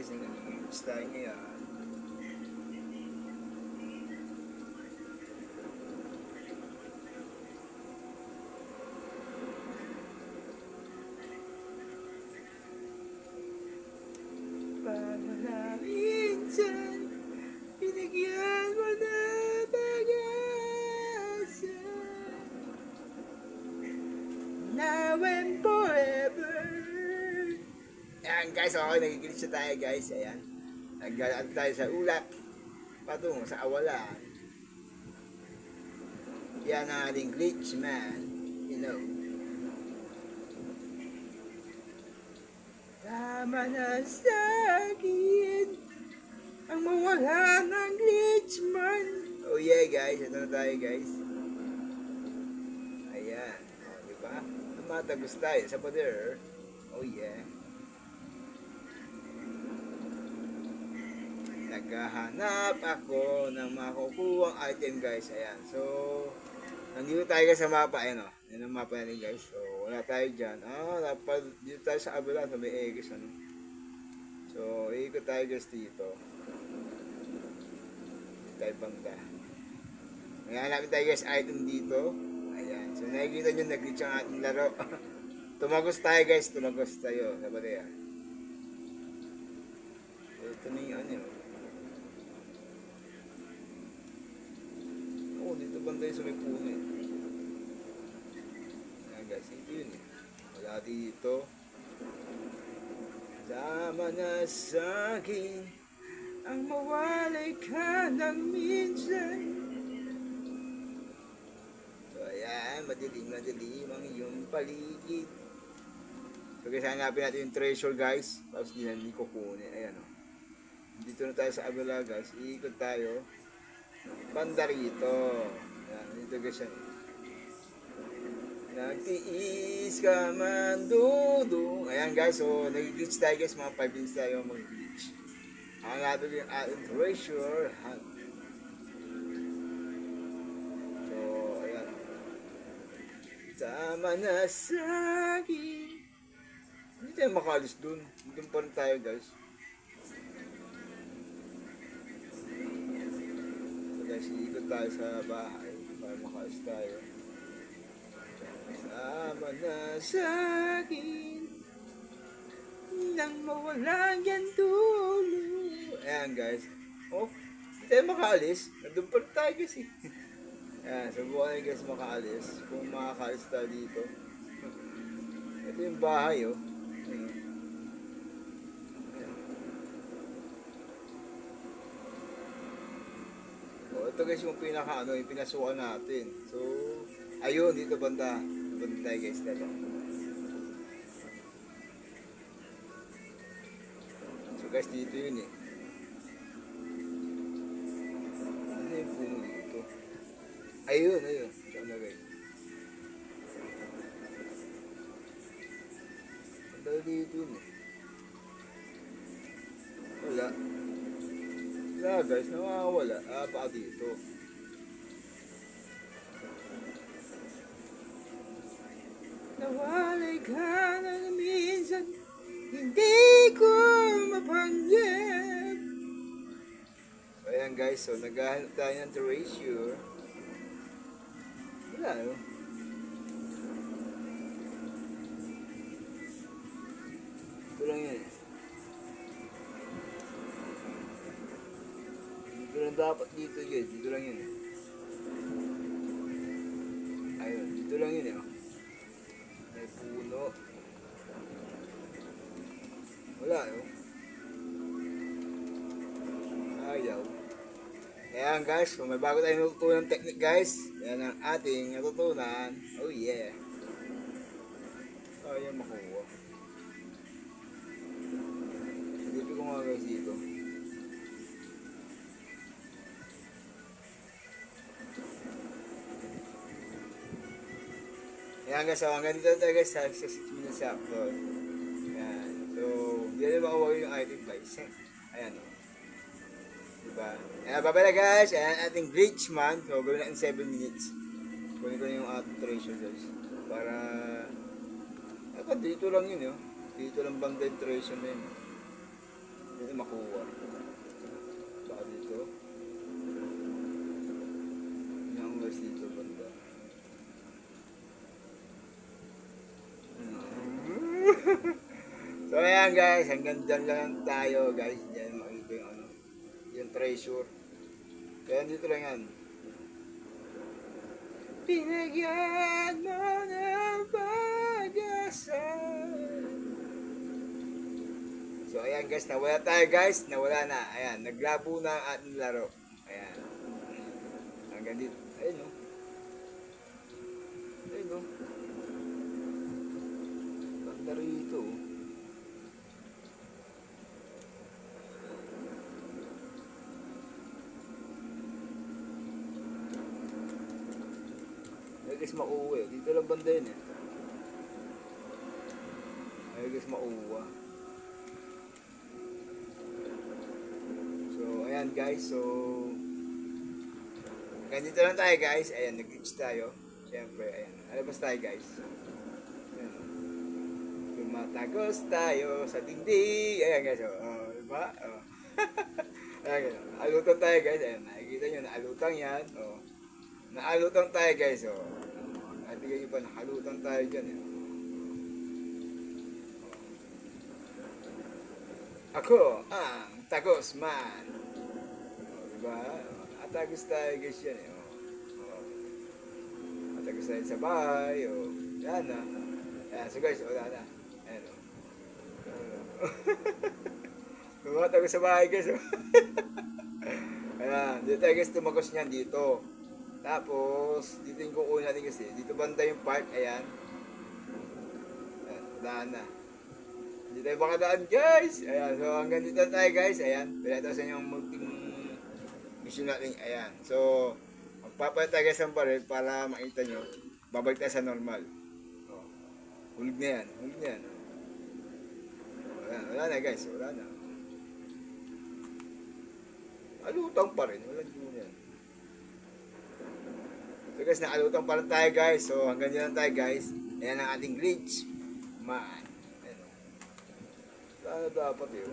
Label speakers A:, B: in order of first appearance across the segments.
A: guys, nag-glitch tayo ngayon. Paano na minsan binigyan mo na pag-asa? Now and forever. Ayan guys, okay, nag-glitch na tayo guys. Ayan, nag-galaan tayo sa ulap patungo sa awalan. Yan ang ating glitch man, you know. Tama na sa akin ang mawala ng glitch man. Oh yeah guys, ito na tayo guys. Ayan, oh, diba? Tumatagos tayo sa pader. Oh yeah. Naghahanap ako ng makukuhang item guys. Ayan, so nandito tayo guys sa mapa. Ayan o, yan ang mapa natin guys. So wala tayo dyan. Dapat dito tayo sa abala sa may eggs ano. So ikot tayo guys dito. Dito tayo bangga. May hanapin tayo guys item dito. Ayan, so nakikita nyo nag-glitch ang ating laro. Tumagos tayo guys, tumagos tayo. Sabi tayo. So ito na yung ano yun. Dito banda yung sa may puno eh. Ayan guys, ito yun eh. Wala dito. Tama na sa akin ang mawalay ka ng minsan. So ayan, madilim ang iyong paligid. So guys, hanapin natin yung treasure guys. Tapos hindi kukunin. Ayan o. Dito na tayo sa abala guys. Iikot tayo. Banda rito. Ayan, dito guys yan. Nagtiis ka man dudong. Ayan guys, so nag-glitch tayo guys. Mga 5 minutes tayo mag-glitch. Ang natin yung ating treasure hunt. So, ayan. Tama na sa akin. Hindi tayo makalis dun. Dun pa rin tayo guys. Guys, iikot tayo sa bahay para makalis tayo. Tama na sa akin nang mawala yan tulo. Ayan guys. Oh, hindi tayo makaalis. Nandun pa rin tayo guys eh. Ayan, subukan natin guys makaalis. Kung makakalis tayo dito. Ito yung bahay oh. Ayan. Ito guys yung yung pinasukan natin. So, ayun, dito banda. Dito banda tayo guys, dito. So guys, dito yun eh. Ano yung puno dito? Ayun. Saan na guys? Banda dito yun eh. Wala. Wala guys, nawawala. Baka dito. Nawalay ka ng minsan, hindi ko mapanggap. So ayan guys, so naghahanap tayo ng treasure. Wala no? Ito lang yun eh. Dito lang dapat dito guys, dito lang yun eh. Ayun, dito lang yun eh. May puno. Wala no? Ayaw. Ayan guys, kung may bago tayong natutunan technique guys, yan ang ating natutunan. Oh yeah. Ayaw makuha. Hindi ko nga guys dito. Ayan guys, so hanggang dito tayo guys sa 6 minutes after. Ayan. So, hindi na makuha yung item guys. Ayan o. Diba? Ayan, babala guys. Ayan ating glitch man. So, gawin natin 7 minutes. Kunin ko na yung ating treasure guys. Para... Dito lang yun yun. Dito lang banda yung treasure na yun. Hindi makuha. Baka dito. Yung guys dito banda. So ayan guys, hanggang dyan lang tayo guys. Diyan makikita yung ano, yung treasure. Kaya dito lang yan. Pinagyan mo ng pag-asa. So ayan guys, nawala tayo guys. Nawala na. Ayan, naglabo na ang ating laro. Ayan. Hanggang dito. Ayun o. Ayun o. Banda rito o. Ay guys, mauwi. Dito lang banda yun eh. Ay guys, mauwa. So, ayan guys. So, ganito lang tayo guys. Ayan, nag-glitch tayo. Siyempre, ayan. Alabas tayo guys. Ayan. Tumatagos tayo sa dingding. Ayan guys. Oh, diba? Oh. Ayan guys. Alutan tayo guys. Ayan, nakikita nyo. Naalutang yan. Oh. Naalutang tayo guys. Oh. Natigay nyo pa. Nakalutang tayo dyan. Eh. Ako ang tagos man. Oh, diba? Atagos tayo guys yan eh. Oh. Atagos tayo sa bahay. Oh. Yan na. Ayan. So guys, wala na. Ayan o. Tumatagos sa bahay guys. Oh. Ayan. Dito tayo guys tumagos niyan dito. Tapos, dito yung kukunin natin kasi. Dito banda yung park. Ayan. Ayan. Daan na. Hindi tayo makadaan guys. Ayan. So hanggang dito tayo guys. Ayan. Pinata sa inyo yung multing mission natin. Ayan. So magpapalit tayo guys ng baril para makita nyo. Babalik tayo sa normal. Oh. Hulog na yan. Hulog na yan. Wala na guys. Wala na. Alutang pa rin. Wala dito yan. So guys, nakalutang pa rin tayo guys. So hanggang dito tayo guys. Ayan ang ating glitch. Man. Ano dapat yun?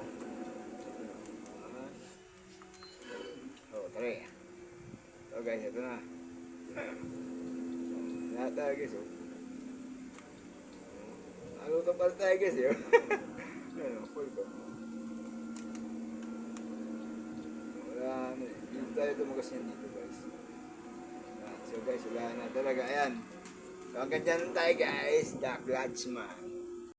A: Oh, tara. So guys, ito na. Lahat tayo guys, oh. Naluto pala tayo guys, yun. Ano, full ko. Wala, ano eh. Dito tayo tumagas yan dito guys. So guys, wala na talaga. Ayan. So hanggang dyan tayo guys. The Clutchman.